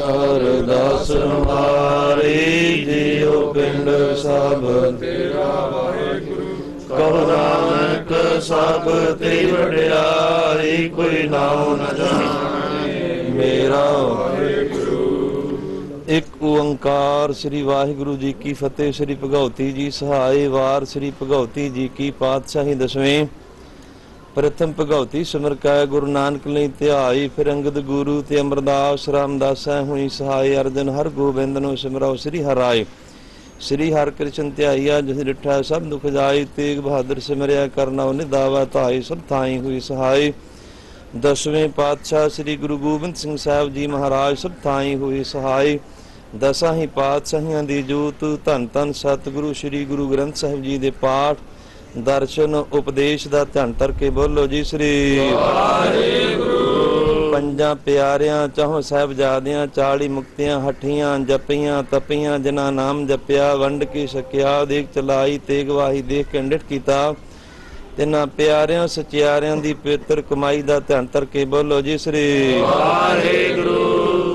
अरदास हमारी जियो पिंड सब तेरा वाहिगुरु, कहो नानक सब ते वड्याई, कोई नाम न जाने मेरा वाहिगुरु। एक ओंकार। श्री वाहिगुरु जी की फतेह। श्री भगवती जी सहाय। वार श्री भगवती जी की पातशाही दसवें। प्रथम भगवती सिमर कै गुरु नानक लई ध्याई, फिर अंगद गुरु ते अमरदास रामदास हुई सहाय, अर्जन हर गोबिंद नो सिमराओ श्री हराय। श्री हर कृष्ण ध्याइया जिस डिठा सब दुख जाई, तेग बहादुर सिमरिया करना निदावा ताई, सब थाई हुई सहाय। दसवें पातशाह श्री गुरु गोबिंद सिंह साहब जी महाराज सब थाई हुई सहाय। दसा ही पातशाहियां दी जोत, धन धन सतगुरु श्री गुरु ग्रंथ साहिब जी दे पाठ दर्शन उपदेश दा ध्यान करके बोलो जी श्री वाहिगुरु। पंजा प्यारियां चाहो साहिबजादियां, 40 मुक्तियां हठियां जपियां तपियां, जिन्हां नाम जपिया वंड की सकिया, देख चलाई तेग वाही देख के निठ कीता। तिन्हां प्यारियां सचियारियां दी पवित्र कमाई दा ध्यान करके बोलो जी श्री वाहिगुरु।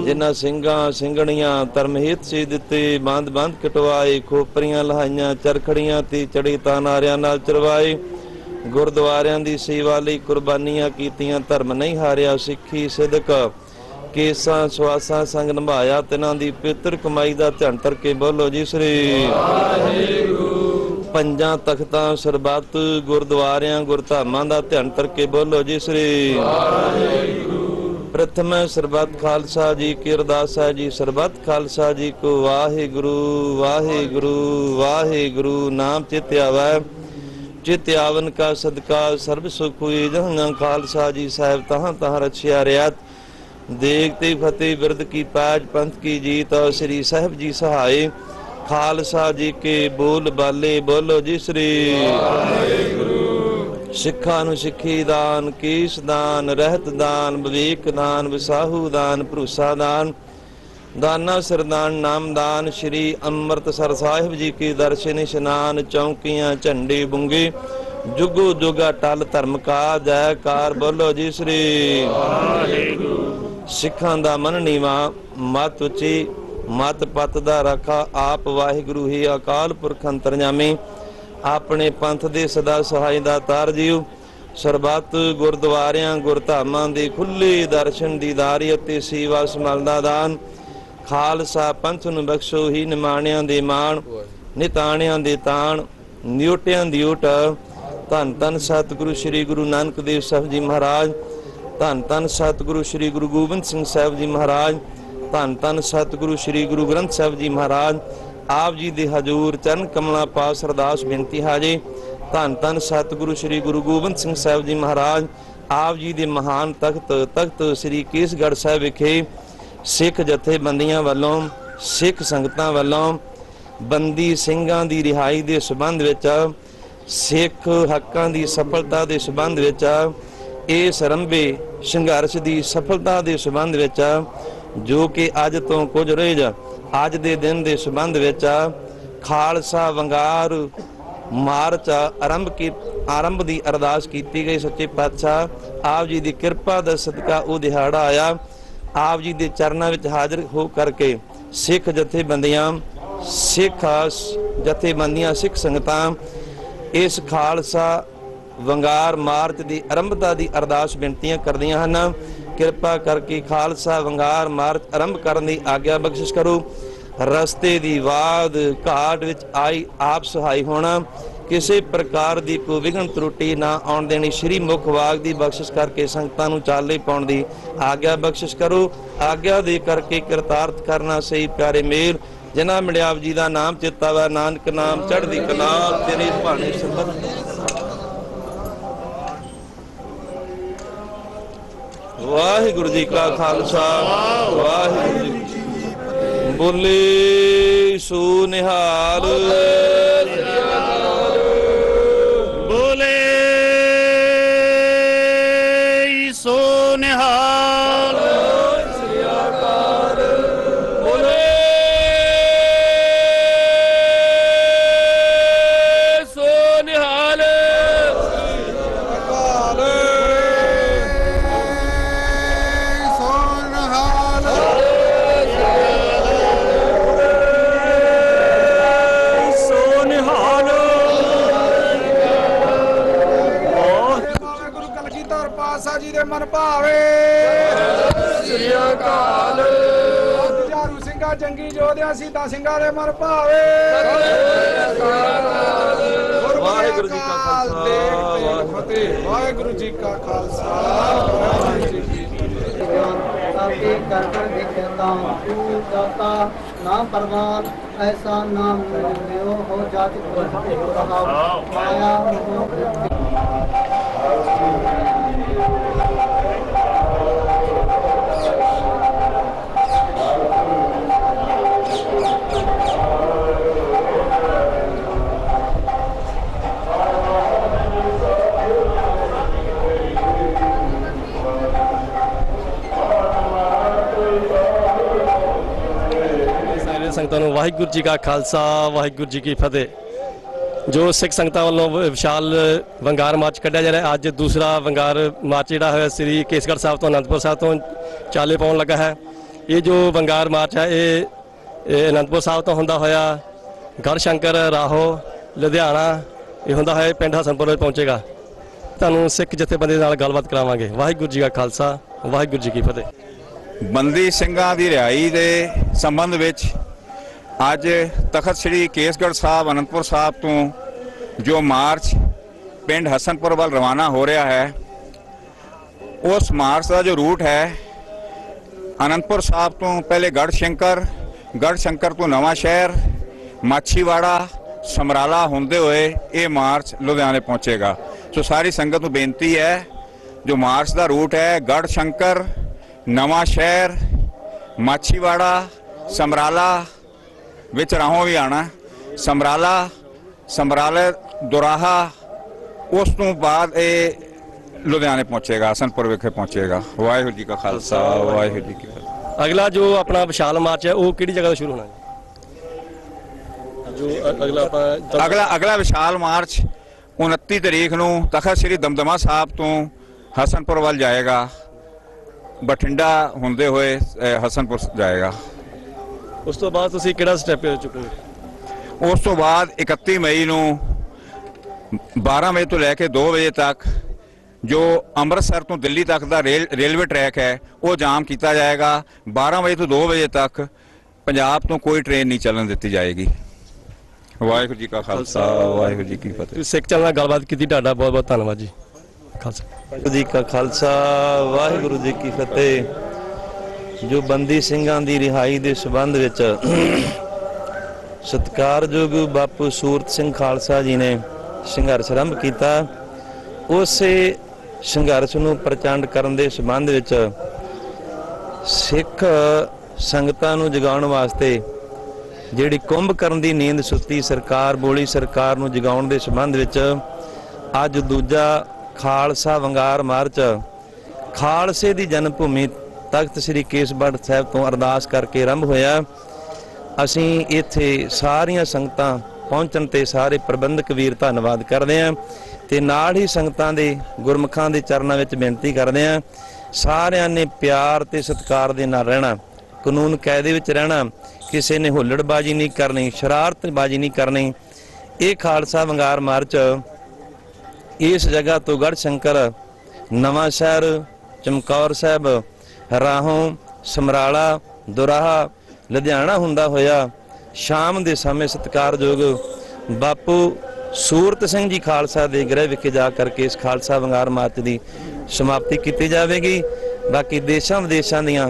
जिन्हां ਸਿੰਘਾਂ ਸਿੰਘਣੀਆਂ ਧਰਮ ਹਿਤ ਸੀ ਦਿੱਤੇ, ਬੰਦ ਬੰਦ ਕਟਵਾਏ, ਖੋਪਰੀਆਂ ਲਹਾਈਆਂ ਚਰਖੜੀਆਂ ਤੇ ਚੜੇ ਤਾਨਾਰਿਆਂ ਨਾਲ ਚਰਵਾਏ। ਗੁਰਦੁਆਰਿਆਂ ਦੀ ਸੇਵਾ ਲਈ ਕੁਰਬਾਨੀਆਂ ਕੀਤੀਆਂ, ਧਰਮ ਨਹੀਂ ਹਾਰਿਆ, ਸਿੱਖੀ ਸਿਦਕ ਕੇਸਾਂ ਸਵਾਸਾਂ ਸੰਗ ਨਿਭਾਇਆ। ਤਿਨਾਂ ਦੀ ਪਵਿੱਤਰ ਕਮਾਈ ਦਾ ਧਿਆਨ ਕਰਕੇ ਬੋਲੋ ਜੀ ਸ੍ਰੀ ਵਾਹਿਗੁਰੂ। ਪੰਜਾਂ ਤਖਤਾਂ ਸਰਬੱਤ ਗੁਰਦੁਆਰਿਆਂ ਗੁਰਧਾਮਾਂ ਦਾ ਧਿਆਨ ਕਰਕੇ ਬੋਲੋ ਜੀ ਸ੍ਰੀ ਵਾਹਿਗੁਰੂ। प्रथम सरबत खालसा जी की अरदास है जी, सरबत खालसा जी को वाहिगुरु वाहिगुरु वाहिगुरु। नाम चित आवे चित आवन का सदका सर्व सुख हुई, जहाँ खालसा जी साहब तहाँ तहाँ रछिया रियात। देखते फतेह बिरद की पैज पंथ की जीत, और श्री साहब जी सहाय। खालसा जी के बोल बाले बोलो जी श्री वाहिगुरु। सिखा नु सिखी दान, केस दान, रहत दान, विवेक दान, विसाहू दान, भरोसा दान, दाना सरदान, नाम दान। श्री अमृतसर साहिब जी के दर्शन स्नान, चौकियां झंडे बुंगे, जुगो जुगा टल धर्म का जयकार बोलो जी श्री वाहिगुरु। सिखां दा मन नीवा मत उची, मत पत दा रखा आप वाहिगुरु ही अकाल पुरख अंतरजामी। अपने पंथ दे सदा सहाय दा तार जीव। सरबत गुरद्वारियां गुरधामां दे खुले दर्शन दीदारी अते सेवा समलदा दान। खालसा पंथ नूं बख्शो ही निमाणियां दे माण, निताणियां दे ताण, नियोटियां दी ओट। धन धन सतगुरु श्री गुरु नानक देव साहब जी महाराज, धन धन सतगुरु श्री गुरु गोबिंद सिंह साहब जी महाराज, धन धन सतगुरु श्री गुरु ग्रंथ साहब जी महाराज। आप जी दे हजूर चरण कमला पास अरदास बेनती हाजे। धन धन सतगुरु श्री गुरु गोबिंद सिंह साहब जी महाराज, आप जी दे महान तख्त श्री केसगढ़ साहब विखे सिख जथेबंदियां वालों सिख संगतां वालों बंदी ਸਿੰਘਾਂ ਦੀ रिहाई के संबंध विच, सिख हक्कां दी सफलता के संबंध विच, इस रंभे संघर्ष की सफलता के संबंध विच, जो कि अज तो कुछ रोज अज दे दिन दे संबंध विच खालसा वंगार मार्च आरंभ की अरदास की गई। सच्चे पातशाह आप जी की कृपा दा सदका वो दिहाड़ा आया। आप जी के चरणों में हाजिर हो करके सिख जथेबंदियां सिख संगतां इस खालसा वंगार मार्च की आरंभता की अरदास बेनतियां करदियां हन। कृपा करके खालसा वंगार मार्च आरंभ करने की आग्ञा बख्शिश करो। रस्ते की वाद घाट विच आई आप सहाय होना, किसी प्रकार की कोई विघन त्रुटि ना आउण देनी। श्री मुख वाग की बख्शिश करके संगतां नूं चाले पाउण दी आग्ञा बख्शिश करो। आग्ञा दे करके कृतार्थ करना सही प्यारे मेल। जिन्हां मिड़ियाव जी का नाम चेता वा, नानक नाम चढ़दी कला तेरे भाने सरबत। वाहिगुरु जी का खालसा वाहिगुरु जी बोले सो निहाल, बोले सो निहाल। अवतार पातशाह जी दे मन भावे श्री अकाल झारू सिंघा जंगी जोधिया सीता सिंघा दे मन भावे वाहिगुरु जी का खालसा वाहिगुरु जी का खालसा कर कर दिखता तू दाता ना परवान ऐसा नाम हो जाति माया संगतां नूं वाहिगुरू जी का खालसा वाहिगुरू जी की फतेह। जो सिख संगतां वालों विशाल वंगार मार्च कढ़िया जा रहा है। अज दूसरा वंगार मार्च जिहड़ा है श्री केसगढ़ साहब तो आनंदपुर साहब तो चाले पाउण लगा है। ये जो वंगार मार्च है ये आनंदपुर साहब तो हुंदा होया गढ़शंकर राहो लुधियाना ये हुंदा होया पिंड हसनपुर पहुंचेगा। तुहानूं सिख जथेबंदी नाल गलबात करावांगे। वाहिगुरू जी का खालसा वाहिगुरू जी की फतेह। बंदी ਸਿੰਘਾਂ ਦੀ ਰਿਹਾਈ ਦੇ ਸੰਬੰਧ ਵਿੱਚ ਅੱਜ ਤਖਤ ਸ੍ਰੀ ਕੇਸਗੜ੍ਹ ਸਾਹਿਬ ਅਨੰਦਪੁਰ ਸਾਹਿਬ ਤੋਂ ਜੋ ਮਾਰਚ ਪਿੰਡ ਹਸਨਪੁਰ ਵੱਲ ਰਵਾਨਾ ਹੋ ਰਿਹਾ ਹੈ, ਉਸ ਮਾਰਚ ਦਾ ਜੋ ਰੂਟ ਹੈ ਅਨੰਦਪੁਰ ਸਾਹਿਬ ਤੋਂ ਪਹਿਲੇ ਗੜ੍ਹਸ਼ੰਕਰ ਤੋਂ ਨਵਾਂ ਸ਼ਹਿਰ ਮਾਛੀਵਾੜਾ ਸਮਰਾਲਾ ਹੁੰਦੇ ਹੋਏ ਇਹ ਮਾਰਚ ਲੁਧਿਆਣੇ ਪਹੁੰਚੇਗਾ। ਸੋ ਸਾਰੀ ਸੰਗਤ ਨੂੰ ਬੇਨਤੀ ਹੈ ਜੋ ਮਾਰਚ ਦਾ ਰੂਟ ਹੈ ਗੜ੍ਹਸ਼ੰਕਰ नवा शहर माछीवाड़ा समराला विच राहों भी आना समराले दुराहा उस तो बाद ये लुधियाने पहुंचेगा हसनपुर विखे पहुंचेगा। वाहिगुरू जी का खालसा वाहिगुरू जी की फतेह। अगला जो अपना विशाल मार्च है वो किहड़ी जगह तो शुरू होना है? जो अगला विशाल मार्च 29 तरीक नूं तखत श्री दमदमा साहब तो हसनपुर वाल जाएगा, बठिंडा होंदे हुए हसनपुर जाएगा। उस तो बाद तुसीं किहड़ा स्टैप चुकोगे? उस तो बाद 31 मई नूं 12 बजे तो लैके 2 बजे तक जो अमृतसर तो दिल्ली तक का रेलवे ट्रैक है वो जाम किया जाएगा। 12 बजे तो 2 बजे तक पंजाब तो कोई ट्रेन नहीं चलन दी जाएगी। वाहिगुरू जी का खालसा वाहिगुरू जी की फतेह। सिख चैनल नाल गलबात की तुहाडा बहुत बहुत धन्नवाद जी। खालसा वाहिगुरू जी का खालसा वाहिगुरू जी की फतेह। जो बंदी ਸਿੰਘਾਂ ਦੀ रिहाई के संबंध विच सत्कारयोग बापू सूरत सिंह खालसा जी ने संघर्ष आरंभ किया, उस संघर्ष नूं प्रचंड करन दे संबंध विच सिख संगतां नूं जगाउण वास्ते जिहड़ी कुंभकर्ण दी नींद सुत्ती सरकार बोली सरकार नूं जगाउण दे संबंध विच अज दूजा खालसा वंगार मार्च खालसे की जन्म भूमि तख्त श्री केसगढ़ साहब तो अरदास करके आरंभ होया। असी इत्थे सारियां संगतां पहुंचण ते सारे प्रबंधक वीर धन्नवाद करते हैं ते नाल ही संगतां दे गुरमुखां दे चरनां विच बेनती करते हैं सारियां ने प्यार ते सत्कार दे नाल रहना, कानून कायदे विच रहना, किसी ने हुल्लड़बाजी नहीं करनी, शरारतबाजी नहीं करनी। ये खालसा वंगार मार्च इस जगह तो गढ़शंकर नवां शहर चमकौर साहब राहों समराला दुराहा लुधियाना हुंदा होया शाम के समय सत्कारयोग बापू सूरत सिंह जी खालसा के गृह विखे जा करके इस खालसा वंगार मार्च की समाप्ति की जाएगी। बाकी देशों विदेशों दीआं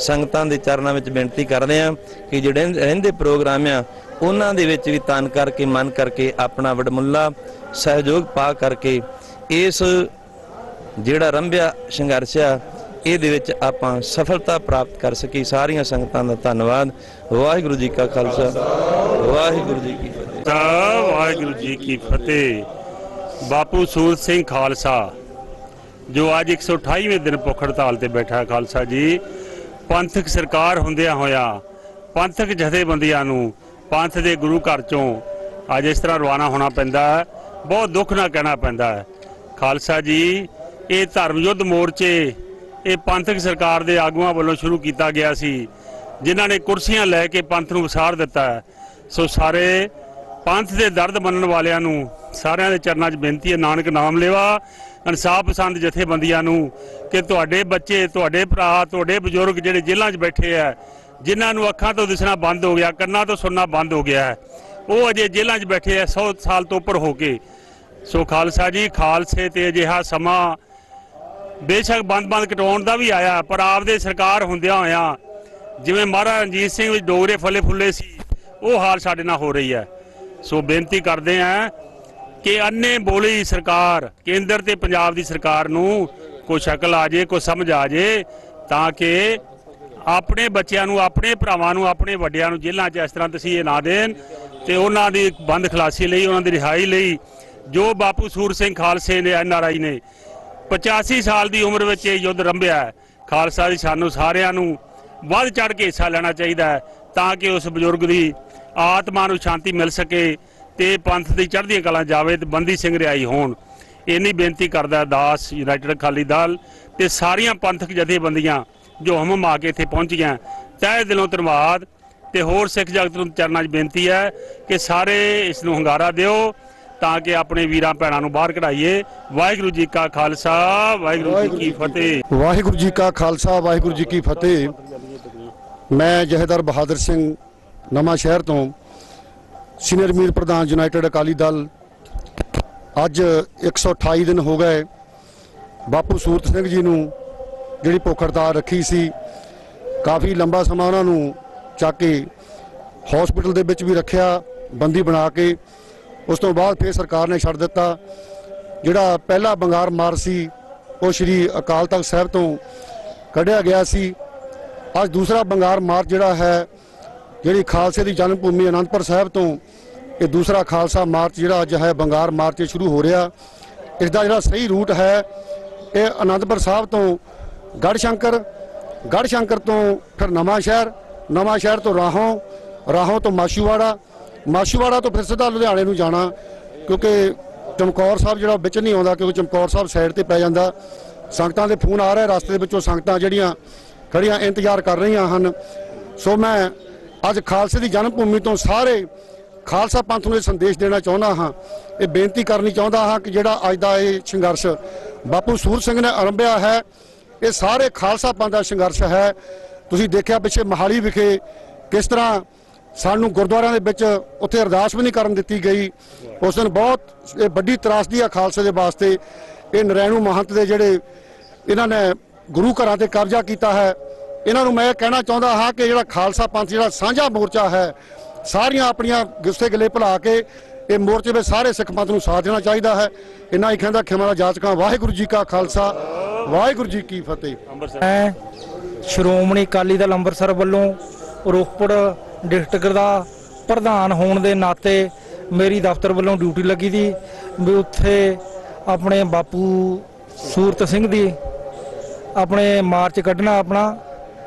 संगतां दे चरनां विच बेनती करते हैं कि जिहड़े रहिंदे प्रोग्राम आ उन्हां दे विच भी तन करके मन करके अपना वडमुला सहयोग पा करके इस जिहड़ा रंभ्या संघर्ष आ इहदे विच आपां सफलता प्राप्त कर सकी। सारियां संगतां दा धन्नवाद। वाहिगुरू जी का खालसा वाहिगुरू जी की फतेह। वाहिगुरू जी की फतेह। बापू सूरत सिंह खालसा जो अज 128वें दिन भुख हड़ताल ते बैठा है, खालसा जी पंथक सरकार हुंदियां होया पंथक जथेबंदियां नूं पंथ दे गुरु घर चों अज इस तरह रवाना होना पैंदा है, बहुत दुख ना कहना पैंदा है। खालसा जी ये धर्म युद्ध मोर्चे ये पंथक सरकार के आगुआं वालों शुरू किया गया सी, जिन्हां ने कुर्सियां लैके पंथ नूं वसार दिता है। सो सारे पंथ के दर्द मनण वालियां नूं ਸਾਰਿਆਂ ਦੇ ਚਰਨਾਂ 'ਚ ਬੇਨਤੀ ਹੈ, ਨਾਨਕ ਨਾਮ ਲੇਵਾ ਇਨਸਾਫ ਪਸੰਦ ਜਥੇਬੰਦੀਆਂ ਨੂੰ ਕਿ ਤੁਹਾਡੇ ਬੱਚੇ, ਤੁਹਾਡੇ ਭਰਾ, ਤੁਹਾਡੇ ਬਜ਼ੁਰਗ ਜਿਹੜੇ ਜੇਲ੍ਹਾਂ 'ਚ ਬੈਠੇ ਆ, ਜਿਨ੍ਹਾਂ ਨੂੰ ਅੱਖਾਂ ਤੋਂ ਦਿਸਣਾ ਬੰਦ ਹੋ ਗਿਆ, ਕੰਨਾਂ ਤੋਂ ਸੁਣਨਾ ਬੰਦ ਹੋ ਗਿਆ ਹੈ, ਉਹ ਅਜੇ ਜੇਲ੍ਹਾਂ 'ਚ ਬੈਠੇ ਆ 100 ਸਾਲ ਤੋਂ ਉੱਪਰ ਹੋ ਕੇ। ਸੋ ਖਾਲਸਾ ਜੀ, ਖਾਲਸੇ ਤੇ ਅਜਿਹਾ ਸਮਾਂ ਬੇਸ਼ੱਕ ਬੰਦ ਕਟਾਉਣ ਦਾ ਵੀ ਆਇਆ, ਪਰ ਆਪਦੇ ਸਰਕਾਰ ਹੁੰਦਿਆਂ ਹੋਇਆਂ ਜਿਵੇਂ ਮਹਾਰਾਜਾ ਰਣਜੀਤ ਸਿੰਘ ਵਿੱਚ ਡੋਗਰੇ ਫਲੇ ਫੁੱਲੇ ਸੀ, ਉਹ ਹਾਲ ਸਾਡੇ ਨਾਲ ਹੋ ਰਹੀ ਹੈ। ਸੋ ਬੇਨਤੀ ਕਰਦੇ ਹਾਂ ਕਿ ਅੰਨੇ ਬੋਲੀ ਸਰਕਾਰ, ਕੇਂਦਰ ਤੇ ਪੰਜਾਬ ਦੀ ਸਰਕਾਰ ਨੂੰ ਕੋਈ ਸ਼ਕਲ ਆ ਜੇ, ਕੋਈ ਸਮਝ ਆ ਜੇ, ਤਾਂ ਕਿ ਆਪਣੇ ਬੱਚਿਆਂ ਨੂੰ, ਆਪਣੇ ਭਰਾਵਾਂ ਨੂੰ, ਆਪਣੇ ਵੱਡਿਆਂ ਨੂੰ ਜੇਲ੍ਹਾਂ 'ਚ ਇਸ ਤਰ੍ਹਾਂ ਤਸੀਹੇ ਨਾ ਦੇਣ, ਤੇ ਉਹਨਾਂ ਦੀ ਬੰਦ ਖਲਾਸੀ ਲਈ, ਉਹਨਾਂ ਦੀ ਰਿਹਾਈ ਲਈ ਜੋ ਬਾਪੂ ਸੂਰਤ ਸਿੰਘ ਖਾਲਸੇ ਨੇ, NRI ਨੇ 85 ਸਾਲ ਦੀ ਉਮਰ ਵਿੱਚ ਇਹ ਯੁੱਧ ਰੰਭਿਆ ਹੈ। ਖਾਲਸਾ ਜੀ, ਸਾਨੂੰ ਸਾਰਿਆਂ ਨੂੰ ਵੱਧ ਚੜ੍ਹ ਕੇ ਹਿੱਸਾ ਲੈਣਾ ਚਾਹੀਦਾ ਹੈ ਤਾਂ ਕਿ ਉਸ ਬਜ਼ੁਰਗ ਦੀ ਆਤਮਾ ਨੂੰ ਸ਼ਾਂਤੀ ਮਿਲ ਸਕੇ ਤੇ ਪੰਥ ਦੀ ਚੜ੍ਹਦੀਆਂ ਕਲਾਂ ਜਾਵੇ ਤੇ ਬੰਦੀ ਸਿੰਘ ਰਿਹਾਈ ਹੋਣ। ਇੰਨੀ ਬੇਨਤੀ ਕਰਦਾ ਦਾਸ ਯੂਨਾਈਟਿਡ ਅਕਾਲੀ ਦਲ ਤੇ ਸਾਰੀਆਂ ਪੰਥਕ ਜਥੇਬੰਦੀਆਂ ਜੋ ਹਮਮ ਆ ਕੇ ਇੱਥੇ ਪਹੁੰਚੀਆਂ, ਤਹਿ ਦਿਲੋਂ ਧੰਨਵਾਦ। ਤੇ ਹੋਰ ਸਿੱਖ ਜਗਤ ਨੂੰ ਚਰਨਾਂ 'ਚ ਬੇਨਤੀ ਹੈ ਕਿ ਸਾਰੇ ਇਸ ਨੂੰ ਹੁੰਗਾਰਾ ਦਿਓ ਤਾਂ ਕਿ ਆਪਣੇ ਵੀਰਾਂ ਭੈਣਾਂ ਨੂੰ ਬਾਹਰ ਕਢਾਈਏ। ਵਾਹਿਗੁਰੂ ਜੀ ਕਾ ਖਾਲਸਾ, ਵਾਹਿਗੁਰੂ ਜੀ ਕੀ ਫਤਿਹ। ਵਾਹਿਗੁਰੂ ਜੀ ਕਾ ਖਾਲਸਾ, ਵਾਹਿਗੁਰੂ ਜੀ ਕੀ ਫਤਿਹ। ਮੈਂ ਜਥੇਦਾਰ ਬਹਾਦਰ ਸਿੰਘ ਨਵਾਂ ਸ਼ਹਿਰ ਤੋਂ, ਸੀਨੀਅਰ ਮੀਤ ਪ੍ਰਧਾਨ ਯੂਨਾਈਟਿਡ ਅਕਾਲੀ ਦਲ। ਅੱਜ 128 ਦਿਨ ਹੋ ਗਏ ਬਾਪੂ ਸੂਰਤ ਸਿੰਘ ਜੀ ਨੂੰ ਜਿਹੜੀ ਭੁੱਖ ਹੜਤਾਲ ਰੱਖੀ ਸੀ। ਕਾਫੀ ਲੰਬਾ ਸਮਾਂ ਉਹਨਾਂ ਨੂੰ ਚੱਕ ਕੇ ਹਸਪੀਟਲ ਦੇ ਵਿੱਚ ਵੀ ਰੱਖਿਆ, ਬੰਦੀ ਬਣਾ ਕੇ। ਉਸ ਤੋਂ ਬਾਅਦ ਫਿਰ ਸਰਕਾਰ ਨੇ ਛੱਡ ਦਿੱਤਾ। ਜਿਹੜਾ ਪਹਿਲਾ ਬੰਗਾਰ ਮਾਰ ਸੀ ਉਹ ਸ਼੍ਰੀ ਅਕਾਲ ਤਖਤ ਸਾਹਿਬ ਤੋਂ ਕੱਢਿਆ ਗਿਆ ਸੀ। ਅੱਜ ਦੂਸਰਾ ਬੰਗਾਰ ਮਾਰਚ ਜਿਹੜਾ ਹੈ, ਜਿਹੜੀ ਖਾਲਸੇ ਦੀ ਜਨਮ ਭੂਮੀ ਅਨੰਦਪੁਰ ਸਾਹਿਬ ਤੋਂ, ਇਹ ਦੂਸਰਾ ਖਾਲਸਾ ਮਾਰਚ ਜਿਹੜਾ ਅੱਜ ਹੈ ਬੰਗਾਰ ਮਾਰਚ ਸ਼ੁਰੂ ਹੋ ਰਿਹਾ। ਇਸ ਦਾ ਜਿਹੜਾ ਸਹੀ ਰੂਟ ਹੈ ਇਹ ਅਨੰਦਪੁਰ ਸਾਹਿਬ ਤੋਂ ਗੜ੍ਹ ਸ਼ੰਕਰ ਤੋਂ ਫਿਰ ਨਵਾਂ ਸ਼ਹਿਰ ਤੋਂ ਰਾਹੋਂ ਤੋਂ ਮਾਸ਼ੂਵਾੜਾ ਤੋਂ ਫਿਰ ਸਿੱਧਾ ਲੁਧਿਆਣੇ ਨੂੰ ਜਾਣਾ, ਕਿਉਂਕਿ ਚਮਕੌਰ ਸਾਹਿਬ ਜਿਹੜਾ ਵਿੱਚ ਨਹੀਂ ਆਉਂਦਾ, ਕਿਉਂਕਿ ਚਮਕੌਰ ਸਾਹਿਬ ਸਾਈਡ ਤੇ ਪੈ ਜਾਂਦਾ। ਸੰਗਤਾਂ ਦੇ ਫੋਨ ਆ ਰਹੇ, ਰਸਤੇ ਦੇ ਵਿੱਚੋਂ ਸੰਗਤਾਂ ਜਿਹੜੀਆਂ ਖੜੀਆਂ ਇੰਤਜ਼ਾਰ ਕਰ ਰਹੀਆਂ ਹਨ। ਸੋ ਮੈਂ ਅੱਜ ਖਾਲਸੇ ਦੀ ਜਨਮ ਭੂਮੀ ਤੋਂ ਸਾਰੇ ਖਾਲਸਾ ਪੰਥ ਨੂੰ ਇਹ ਸੰਦੇਸ਼ ਦੇਣਾ ਚਾਹੁੰਦਾ ਹਾਂ, ਇਹ ਬੇਨਤੀ ਕਰਨੀ ਚਾਹੁੰਦਾ ਹਾਂ ਕਿ ਜਿਹੜਾ ਅੱਜ ਦਾ ਇਹ ਸੰਘਰਸ਼ ਬਾਪੂ ਸੂਰਤ ਸਿੰਘ ਨੇ ਆਰੰਭਿਆ ਹੈ, ਇਹ ਸਾਰੇ ਖਾਲਸਾ ਪੰਥ ਦਾ ਸੰਘਰਸ਼ ਹੈ। ਤੁਸੀਂ ਦੇਖਿਆ ਪਿੱਛੇ ਮੋਹਾਲੀ ਵਿਖੇ ਕਿਸ ਤਰ੍ਹਾਂ ਸਾਨੂੰ ਗੁਰਦੁਆਰਿਆਂ ਦੇ ਵਿੱਚ ਉੱਥੇ ਅਰਦਾਸ ਵੀ ਨਹੀਂ ਕਰਨ ਦਿੱਤੀ ਗਈ। ਉਸ ਦਿਨ ਬਹੁਤ ਇਹ ਵੱਡੀ ਤਰਾਸਦੀ ਆ ਖਾਲਸੇ ਦੇ ਵਾਸਤੇ। ਇਹ ਨਰੈਣੂ ਮਹੰਤ ਦੇ ਜਿਹੜੇ ਇਹਨਾਂ ਨੇ ਗੁਰੂ ਘਰਾਂ ਤੇ ਕਬਜ਼ਾ ਕੀਤਾ ਹੈ, ਇਹਨਾਂ ਨੂੰ ਮੈਂ ਕਹਿਣਾ ਚਾਹੁੰਦਾ ਹਾਂ ਕਿ ਜਿਹੜਾ ਖਾਲਸਾ ਪੰਥ ਜਿਹੜਾ ਸਾਂਝਾ ਮੋਰਚਾ ਹੈ, ਸਾਰੀਆਂ ਆਪਣੀਆਂ ਗੁੱਸੇ ਗਿਲੇ ਭੁਲਾ ਕੇ ਇਹ ਮੋਰਚੇ ਵਿੱਚ ਸਾਰੇ ਸਿੱਖ ਪੰਥ ਨੂੰ ਸਾਥ ਦੇਣਾ ਚਾਹੀਦਾ ਹੈ। ਇੰਨਾ ਹੀ ਕਹਿੰਦਾ ਖਿਮਾ ਦਾ ਜਾਚਕਾਂ। ਵਾਹਿਗੁਰੂ ਜੀ ਕਾ ਖਾਲਸਾ, ਵਾਹਿਗੁਰੂ ਜੀ ਕੀ ਫਤਿਹ। ਮੈਂ ਸ਼੍ਰੋਮਣੀ ਅਕਾਲੀ ਦਲ ਅੰਮ੍ਰਿਤਸਰ ਵੱਲੋਂ ਰੋਪੜ ਡਿਸਟ੍ਰਿਕਟ ਦਾ ਪ੍ਰਧਾਨ ਹੋਣ ਦੇ ਨਾਤੇ ਮੇਰੀ ਦਫ਼ਤਰ ਵੱਲੋਂ ਡਿਊਟੀ ਲੱਗੀ ਦੀ ਵੀ ਉੱਥੇ ਆਪਣੇ ਬਾਪੂ ਸੂਰਤ ਸਿੰਘ ਦੀ ਆਪਣੇ ਮਾਰਚ ਕੱਢਣਾ, ਆਪਣਾ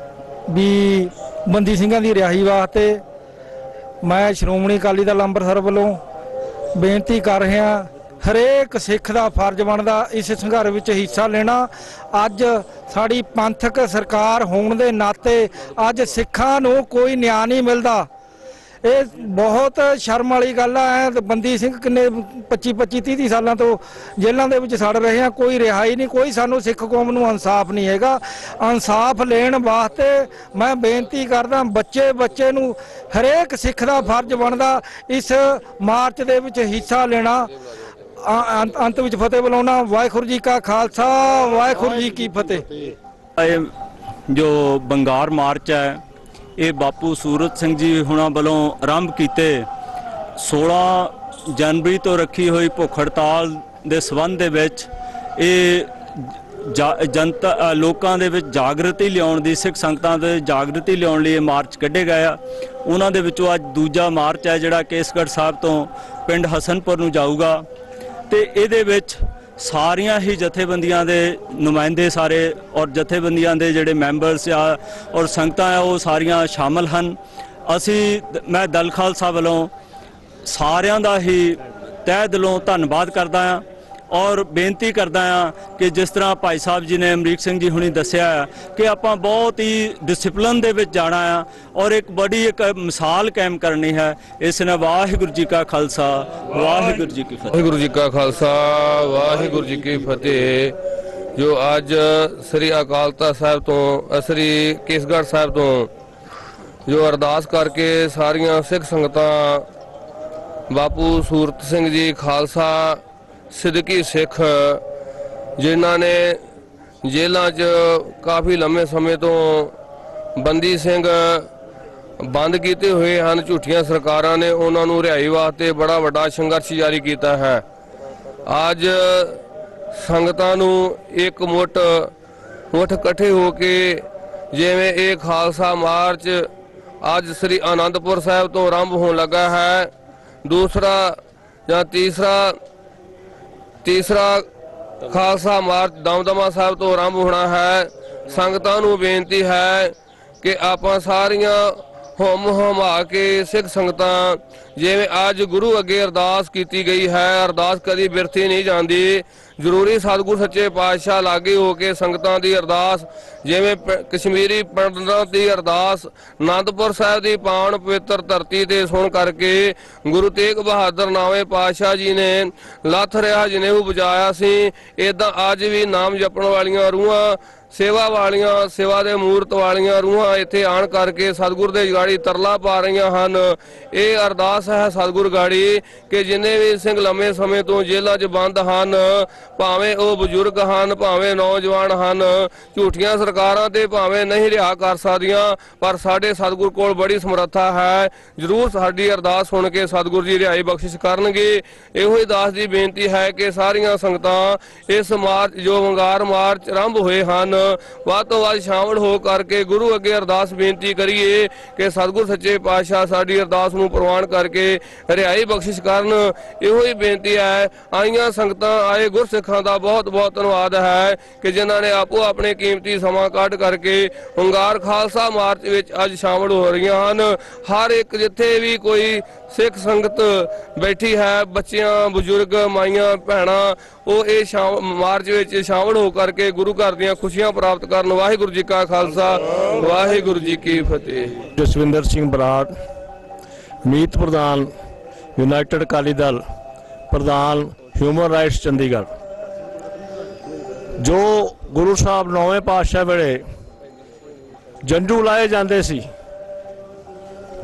ਵੀ ਬੰਦੀ ਸਿੰਘਾਂ ਦੀ ਰਿਹਾਈ ਵਾਸਤੇ। ਮੈਂ ਸ਼੍ਰੋਮਣੀ ਅਕਾਲੀ ਦਲ ਅੰਮ੍ਰਿਤਸਰ ਵੱਲੋਂ ਬੇਨਤੀ ਕਰ ਰਿਹਾ, ਹਰੇਕ ਸਿੱਖ ਦਾ ਫਰਜ਼ ਬਣਦਾ ਇਸ ਸੰਘਰਸ਼ ਵਿੱਚ ਹਿੱਸਾ ਲੈਣਾ। ਅੱਜ ਸਾਡੀ ਪੰਥਕ ਸਰਕਾਰ ਹੋਣ ਦੇ ਨਾਤੇ ਅੱਜ ਸਿੱਖਾਂ ਨੂੰ ਕੋਈ ਨਿਆਂ ਨਹੀਂ ਮਿਲਦਾ। ਇਹ ਬਹੁਤ ਸ਼ਰਮ ਵਾਲੀ ਗੱਲ ਹੈ। ਬੰਦੀ ਸਿੰਘ ਕਿੰਨੇ 25-30 ਸਾਲਾਂ ਤੋਂ ਜੇਲ੍ਹਾਂ ਦੇ ਵਿੱਚ ਸੜ ਰਹੇ ਆ, ਕੋਈ ਰਿਹਾਈ ਨਹੀਂ, ਕੋਈ ਸਾਨੂੰ ਸਿੱਖ ਕੌਮ ਨੂੰ ਇਨਸਾਫ ਨਹੀਂ ਹੈਗਾ। ਇਨਸਾਫ ਲੈਣ ਵਾਸਤੇ ਮੈਂ ਬੇਨਤੀ ਕਰਦਾ, ਬੱਚੇ ਨੂੰ ਹਰੇਕ ਸਿੱਖ ਦਾ ਫਰਜ਼ ਬਣਦਾ ਇਸ ਮਾਰਚ ਦੇ ਵਿੱਚ ਹਿੱਸਾ ਲੈਣਾ। ਅੰਤ ਵਿੱਚ ਫਤਿਹ ਬੁਲਾਉਣਾ। ਵਾਹਿਗੁਰੂ ਜੀ ਕਾ ਖਾਲਸਾ, ਵਾਹਿਗੁਰੂ ਜੀ ਕੀ ਫਤਿਹ। ਜੋ ਬੰਗਾਰ ਮਾਰਚ ਹੈ, ਇਹ ਬਾਪੂ ਸੂਰਤ ਸਿੰਘ ਜੀ ਹੁਣਾਂ ਵੱਲੋਂ ਆਰੰਭ ਕੀਤੇ 16 ਜਨਵਰੀ ਤੋਂ ਰੱਖੀ ਹੋਈ ਭੁੱਖ ਹੜਤਾਲ ਦੇ ਸਬੰਧ ਦੇ ਵਿੱਚ ਇਹ ਜਨਤਾ ਲੋਕਾਂ ਦੇ ਵਿੱਚ ਜਾਗਰਤੀ ਲਿਆਉਣ ਦੀ, ਸਿੱਖ ਸੰਗਤਾਂ ਦੇ ਜਾਗਰਤੀ ਲਿਆਉਣ ਲਈ ਇਹ ਮਾਰਚ ਕੱਢੇ ਗਏ ਆ। ਉਹਨਾਂ ਦੇ ਵਿੱਚੋਂ ਅੱਜ ਦੂਜਾ ਮਾਰਚ ਹੈ ਜਿਹੜਾ ਕੇਸਗੜ੍ਹ ਸਾਹਿਬ ਤੋਂ ਪਿੰਡ ਹਸਨਪੁਰ ਨੂੰ ਜਾਊਗਾ ਤੇ ਇਹਦੇ ਵਿੱਚ ਸਾਰੀਆਂ ਹੀ ਜਥੇਬੰਦੀਆਂ ਦੇ ਨੁਮਾਇੰਦੇ ਸਾਰੇ ਔਰ ਜਥੇਬੰਦੀਆਂ ਦੇ ਜਿਹੜੇ ਮੈਂਬਰਸ ਆ ਔਰ ਸੰਗਤਾਂ ਆ ਉਹ ਸਾਰੀਆਂ ਸ਼ਾਮਲ ਹਨ। ਮੈਂ ਦਲ ਖਾਲਸਾ ਵੱਲੋਂ ਸਾਰਿਆਂ ਦਾ ਹੀ ਤਹਿ ਦਿਲੋਂ ਧੰਨਵਾਦ ਕਰਦਾ ਹਾਂ। ਔਰ ਬੇਨਤੀ ਕਰਦਾ ਹਾਂ ਕਿ ਜਿਸ ਤਰ੍ਹਾਂ ਭਾਈ ਸਾਹਿਬ ਜੀ ਨੇ ਅਮਰੀਕ ਸਿੰਘ ਜੀ ਹੁਣੀ ਦੱਸਿਆ ਕਿ ਆਪਾਂ ਬਹੁਤ ਹੀ ਡਿਸਪਲਿਨ ਦੇ ਵਿੱਚ ਜਾਣਾ ਆ ਔਰ ਇੱਕ ਬੜੀ ਇੱਕ ਮਿਸਾਲ ਕਾਇਮ ਕਰਨੀ ਹੈ। ਇਸ ਨੇ ਵਾਹਿਗੁਰੂ ਜੀ ਕਾ ਖਾਲਸਾ ਵਾਹਿਗੁਰੂ ਜੀ ਕੀ ਫਤਿਹ। ਵਾਹਿਗੁਰੂ ਜੀ ਕਾ ਖਾਲਸਾ ਵਾਹਿਗੁਰੂ ਜੀ ਕੀ ਫਤਿਹ। ਜੋ ਅੱਜ ਸ੍ਰੀ ਅਕਾਲ ਤਖ਼ਤ ਸਾਹਿਬ ਤੋਂ ਸ੍ਰੀ ਕੇਸਗੜ੍ਹ ਸਾਹਿਬ ਤੋਂ ਜੋ ਅਰਦਾਸ ਕਰਕੇ ਸਾਰੀਆਂ ਸਿੱਖ ਸੰਗਤਾਂ ਬਾਪੂ ਸੂਰਤ ਸਿੰਘ ਜੀ ਖਾਲਸਾ ਸਿੱਦਕੀ ਸਿੱਖ ਜਿਨ੍ਹਾਂ ਨੇ ਜੇਲ੍ਹਾਂ 'ਚ ਕਾਫੀ ਲੰਮੇ ਸਮੇਂ ਤੋਂ ਬੰਦੀ ਸਿੰਘ ਬੰਦ ਕੀਤੇ ਹੋਏ ਹਨ, ਝੂਠੀਆਂ ਸਰਕਾਰਾਂ ਨੇ ਉਹਨਾਂ ਨੂੰ ਰਿਹਾਈ ਵਾਸਤੇ ਬੜਾ ਵੱਡਾ ਸੰਘਰਸ਼ ਜਾਰੀ ਕੀਤਾ ਹੈ। ਅੱਜ ਸੰਗਤਾਂ ਨੂੰ ਇੱਕ ਮੁੱਠ ਇਕੱਠੇ ਹੋ ਕੇ ਜਿਵੇਂ ਇਹ ਖਾਲਸਾ ਮਾਰਚ ਅੱਜ ਸ੍ਰੀ ਆਨੰਦਪੁਰ ਸਾਹਿਬ ਤੋਂ ਆਰੰਭ ਹੋਣ ਲੱਗਾ ਹੈ, ਦੂਸਰਾ ਜਾਂ ਤੀਸਰਾ ਖਾਲਸਾ ਮਾਰਚ ਦਮਦਮਾ ਸਾਹਿਬ ਤੋਂ ਆਰੰਭ ਹੋਣਾ ਹੈ। ਸੰਗਤਾਂ ਨੂੰ ਬੇਨਤੀ ਹੈ ਕਿ ਆਪਾਂ ਸਾਰੀਆਂ ਹਮਾ ਕੇ ਸਿੱਖ ਸੰਗਤਾਂ ਜਿਵੇਂ ਅੱਜ ਗੁਰੂ ਅੱਗੇ ਅਰਦਾਸ ਕੀਤੀ ਗਈ ਹੈ, ਅਰਦਾਸ ਕਦੀ ਬਿਰਥੀ ਨਹੀਂ ਜਾਂਦੀ। ਜ਼ਰੂਰੀ ਸਤਿਗੁਰ ਸੱਚੇ ਪਾਤਸ਼ਾਹ ਲਾਗੇ ਹੋ ਕੇ ਸੰਗਤਾਂ ਦੀ ਅਰਦਾਸ ਜਿਵੇਂ ਕਸ਼ਮੀਰੀ ਪੰਡਤਾਂ ਦੀ ਅਰਦਾਸ ਆਨੰਦਪੁਰ ਸਾਹਿਬ ਦੀ ਪਾਵਨ ਪਵਿੱਤਰ ਧਰਤੀ ਤੇ ਸੁਣ ਕਰਕੇ ਗੁਰੂ ਤੇਗ ਬਹਾਦਰ ਨਾਵੇਂ ਪਾਤਸ਼ਾਹ ਜੀ ਨੇ ਲੱਥ ਰਿਹਾ ਜਨੇਊ ਬਜਾਇਆ ਸੀ। ਇਦਾਂ ਅੱਜ ਵੀ ਨਾਮ ਜਪਣ ਵਾਲੀਆਂ ਰੂਹਾਂ ਸੇਵਾ ਵਾਲੀਆਂ ਸੇਵਾ ਦੇ ਮੂਰਤ ਵਾਲੀਆਂ ਰੂਹਾਂ ਇੱਥੇ ਆਣ ਕਰਕੇ ਸਤਿਗੁਰ ਦੇ ਗਾੜੀ ਤਰਲਾ ਪਾ ਰਹੀਆਂ ਹਨ। ਇਹ ਅਰਦਾਸ ਹੈ ਸਤਿਗੁਰ ਗਾੜੀ ਕਿ ਜਿੰਨੇ ਵੀ ਸਿੰਘ ਲੰਮੇ ਸਮੇਂ ਤੋਂ ਜੇਲ੍ਹਾਂ 'ਚ ਬੰਦ ਹਨ, ਭਾਵੇਂ ਉਹ ਬਜ਼ੁਰਗ ਹਨ ਭਾਵੇਂ ਨੌਜਵਾਨ ਹਨ, ਝੂਠੀਆਂ ਸਰਕਾਰਾਂ ਤੇ ਭਾਵੇਂ ਨਹੀਂ ਰਿਹਾ ਕਰ ਸਕਦੀਆਂ, ਪਰ ਸਾਡੇ ਸਤਿਗੁਰ ਕੋਲ ਬੜੀ ਸਮਰੱਥਾ ਹੈ। ਜ਼ਰੂਰ ਸਾਡੀ ਅਰਦਾਸ ਸੁਣ ਕੇ ਸਤਿਗੁਰ ਜੀ ਰਿਹਾਈ ਬਖਸ਼ਿਸ਼ ਕਰਨਗੇ। ਇਹੋ ਹੀ ਦਾਸ ਦੀ ਬੇਨਤੀ ਹੈ ਕਿ ਸਾਰੀਆਂ ਸੰਗਤਾਂ ਇਸ ਮਾਰਚ ਜੋ ਵੰਗਾਰ ਮਾਰਚ ਆਰੰਭ ਹੋਏ ਹਨ ਵੱਧ ਤੋਂ ਵੱਧ ਸ਼ਾਮਲ ਹੋ ਕਰਕੇ ਗੁਰੂ ਅੱਗੇ ਅਰਦਾਸ ਬੇਨਤੀ ਕਰੀਏ ਕਿ ਸਤਿਗੁਰ ਸੱਚੇ ਪਾਤਸ਼ਾਹ ਸਾਡੀ ਅਰਦਾਸ ਨੂੰ ਪ੍ਰਵਾਨ ਕਰਕੇ ਰਿਹਾਈ ਬਖਸ਼ਿਸ਼ ਕਰਨ। ਇਹੋ ਹੀ ਬੇਨਤੀ ਹੈ। ਆਈਆਂ ਸੰਗਤਾਂ ਆਏ ਗੁਰਸਿੱਖਾਂ ਦਾ ਬਹੁਤ ਬਹੁਤ ਧੰਨਵਾਦ ਹੈ ਕਿ ਜਿਨ੍ਹਾਂ ਨੇ ਆਪੋ ਆਪਣੇ ਕੀਮਤੀ ਸਮਾਂ ਕੱਢ ਕਰਕੇ ਵੰਗਾਰ ਖਾਲਸਾ ਮਾਰਚ ਵਿੱਚ ਅੱਜ ਸ਼ਾਮਲ ਹੋ ਰਹੀਆਂ ਹਨ। ਹਰ ਇੱਕ ਜਿੱਥੇ ਵੀ ਕੋਈ ਸਿੱਖ ਸੰਗਤ ਬੈਠੀ ਹੈ, ਬੱਚਿਆਂ ਬਜ਼ੁਰਗ ਮਾਈਆਂ ਭੈਣਾਂ, ਉਹ ਇਹ ਮਾਰਚ ਵਿੱਚ ਸ਼ਾਮਲ ਹੋ ਕਰਕੇ ਗੁਰੂ ਘਰ ਦੀਆਂ ਖੁਸ਼ੀਆਂ ਪ੍ਰਾਪਤ ਕਰਨ। ਵਾਹਿਗੁਰੂ ਜੀ ਕਾ ਖਾਲਸਾ ਵਾਹਿਗੁਰੂ ਜੀ ਕੀ ਫਤਿਹ। ਜਸਵਿੰਦਰ ਸਿੰਘ ਬਰਾੜ, ਮੀਤ ਪ੍ਰਧਾਨ ਯੂਨਾਈਟਿਡ ਅਕਾਲੀ ਦਲ, ਪ੍ਰਧਾਨ ਹਿਊਮਨ ਰਾਈਟਸ ਚੰਡੀਗੜ੍ਹ। ਜੋ ਗੁਰੂ ਸਾਹਿਬ ਨੌਵੇਂ ਪਾਤਸ਼ਾਹ ਵੇਲੇ ਜੰਝੂ ਲਾਏ ਜਾਂਦੇ ਸੀ,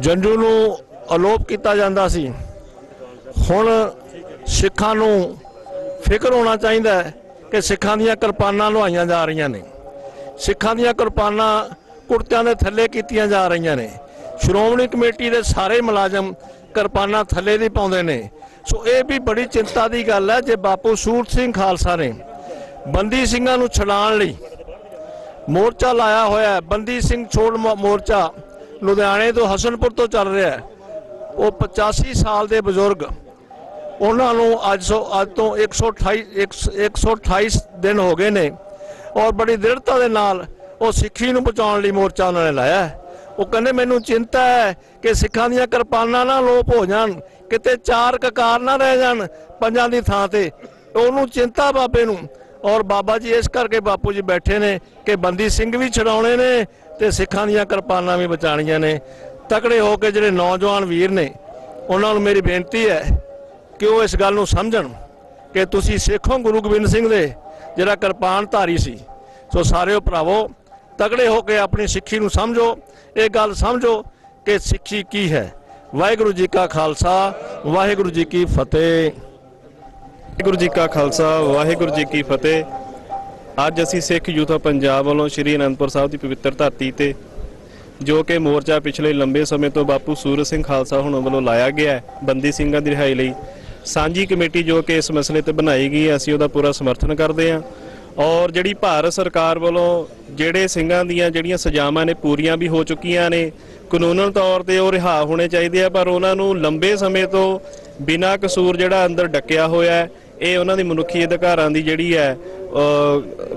ਜੰਝੂ ਨੂੰ ਅਲੋਪ ਕੀਤਾ ਜਾਂਦਾ ਸੀ, ਹੁਣ ਸਿੱਖਾਂ ਨੂੰ ਫਿਕਰ ਹੋਣਾ ਚਾਹੀਦਾ ਹੈ ਕਿ ਸਿੱਖਾਂ ਦੀਆਂ ਕਿਰਪਾਨਾਂ ਲੁਹਾਈਆਂ ਜਾ ਰਹੀਆਂ ਨੇ, ਸਿੱਖਾਂ ਦੀਆਂ ਕਿਰਪਾਨਾਂ ਕੁੜਤਿਆਂ ਦੇ ਥੱਲੇ ਕੀਤੀਆਂ ਜਾ ਰਹੀਆਂ ਨੇ। ਸ਼੍ਰੋਮਣੀ ਕਮੇਟੀ ਦੇ ਸਾਰੇ ਮੁਲਾਜ਼ਮ ਕਿਰਪਾਨਾਂ ਥੱਲੇ ਦੀ ਪਾਉਂਦੇ ਨੇ। ਸੋ ਇਹ ਵੀ ਬੜੀ ਚਿੰਤਾ ਦੀ ਗੱਲ ਹੈ। ਜੇ ਬਾਪੂ ਸੂਰਤ ਸਿੰਘ ਖਾਲਸਾ ਨੇ ਬੰਦੀ ਸਿੰਘਾਂ ਨੂੰ ਛੁਡਾਉਣ ਲਈ ਮੋਰਚਾ ਲਾਇਆ ਹੋਇਆ, ਬੰਦੀ ਸਿੰਘ ਛੋੜ ਮੋਰਚਾ ਲੁਧਿਆਣੇ ਤੋਂ ਹਸਨਪੁਰ ਤੋਂ ਚੱਲ ਰਿਹਾ ਹੈ। ਉਹ 85 ਸਾਲ ਦੇ ਬਜ਼ੁਰਗ, ਉਹਨਾਂ ਨੂੰ ਅੱਜ ਤੋਂ 128 ਦਿਨ ਹੋ ਗਏ ਨੇ ਔਰ ਬੜੀ ਦ੍ਰਿੜਤਾ ਦੇ ਨਾਲ ਉਹ ਸਿੱਖੀ ਨੂੰ ਬਚਾਉਣ ਲਈ ਮੋਰਚਾ ਉਹਨਾਂ ਨੇ ਲਾਇਆ। ਉਹ ਕਹਿੰਦੇ ਮੈਨੂੰ ਚਿੰਤਾ ਹੈ ਕਿ ਸਿੱਖਾਂ ਦੀਆਂ ਕਿਰਪਾਨਾਂ ਨਾ ਲੋਪ ਹੋ ਜਾਣ, ਕਿਤੇ 4 ਕਕਾਰ ਨਾ ਰਹਿ ਜਾਣ ਪੰਜਾਂ ਦੀ ਥਾਂ ਤੇ। ਉਹਨੂੰ ਚਿੰਤਾ ਬਾਬੇ ਨੂੰ, ਔਰ ਬਾਬਾ ਜੀ ਇਸ ਕਰਕੇ ਬਾਪੂ ਜੀ ਬੈਠੇ ਨੇ ਕਿ ਬੰਦੀ ਸਿੰਘ ਵੀ ਛਡਾਉਣੇ ਨੇ ਤੇ ਸਿੱਖਾਂ ਦੀਆਂ ਕਿਰਪਾਨਾਂ ਵੀ ਬਚਾਉਣੀਆਂ ਨੇ। ਤਕੜੇ ਹੋ ਕੇ ਜਿਹੜੇ ਨੌਜਵਾਨ ਵੀਰ ਨੇ ਉਹਨਾਂ ਨੂੰ ਮੇਰੀ ਬੇਨਤੀ ਹੈ ਕਿ ਉਹ ਇਸ ਗੱਲ ਨੂੰ ਸਮਝਣ ਕਿ ਤੁਸੀਂ ਸਿੱਖੋ ਗੁਰੂ ਗੋਬਿੰਦ ਸਿੰਘ ਦੇ ਜਿਹੜਾ ਕਿਰਪਾਨ ਧਾਰੀ ਸੀ। ਸੋ ਸਾਰਿਓ ਭਰਾਵੋ ਤਕੜੇ ਹੋ ਕੇ ਆਪਣੀ ਸਿੱਖੀ ਨੂੰ ਸਮਝੋ, ਇਹ ਗੱਲ ਸਮਝੋ ਕਿ ਸਿੱਖੀ ਕੀ ਹੈ। ਵਾਹਿਗੁਰੂ ਜੀ ਕਾ ਖਾਲਸਾ ਵਾਹਿਗੁਰੂ ਜੀ ਕੀ ਫਤਿਹ। ਵਾਹਿਗੁਰੂ ਜੀ ਕਾ ਖਾਲਸਾ ਵਾਹਿਗੁਰੂ ਜੀ ਕੀ ਫਤਿਹ। ਅੱਜ ਅਸੀਂ ਸਿੱਖ ਯੂਥ ਆਫ ਪੰਜਾਬ ਵੱਲੋਂ ਸ਼੍ਰੀ ਅਨੰਦਪੁਰ ਸਾਹਿਬ ਦੀ ਪਵਿੱਤਰ ਧਰਤੀ ਤੇ ਜੋ ਕਿ ਮੋਰਚਾ ਪਿਛਲੇ ਲੰਬੇ ਸਮੇਂ ਤੋਂ ਬਾਪੂ ਸੂਰਤ ਸਿੰਘ ਖਾਲਸਾ ਹੁਣਾਂ ਵੱਲੋਂ ਲਾਇਆ ਗਿਆ ਹੈ ਬੰਦੀ ਸਿੰਘਾਂ ਦੀ ਰਿਹਾਈ ਲਈ, ਸਾਂਝੀ ਕਮੇਟੀ ਜੋ ਕਿ ਇਸ ਮਸਲੇ ਤੇ ਬਣਾਈ ਗਈ ਹੈ, ਅਸੀਂ ਉਹਦਾ ਪੂਰਾ ਸਮਰਥਨ ਕਰਦੇ ਹਾਂ। ਔਰ ਜਿਹੜੀ ਭਾਰਤ ਸਰਕਾਰ ਵੱਲੋਂ ਜਿਹੜੇ ਸਿੰਘਾਂ ਦੀਆਂ ਜਿਹੜੀਆਂ ਸਜ਼ਾਵਾਂ ਨੇ ਪੂਰੀਆਂ ਵੀ ਹੋ ਚੁੱਕੀਆਂ ਨੇ, ਕਾਨੂੰਨ ਤੌਰ ਤੇ ਉਹ ਰਿਹਾ ਹੋਣੇ ਚਾਹੀਦੇ ਆ, ਪਰ ਉਹਨਾਂ ਨੂੰ ਲੰਬੇ ਸਮੇਂ ਤੋਂ ਬਿਨਾਂ ਕਸੂਰ ਜਿਹੜਾ ਅੰਦਰ ਡੱਕਿਆ ਹੋਇਆ ਹੈ, ਇਹ ਉਹਨਾਂ ਦੀ ਮਨੁੱਖੀ ਅਧਿਕਾਰਾਂ ਦੀ ਜਿਹੜੀ ਹੈ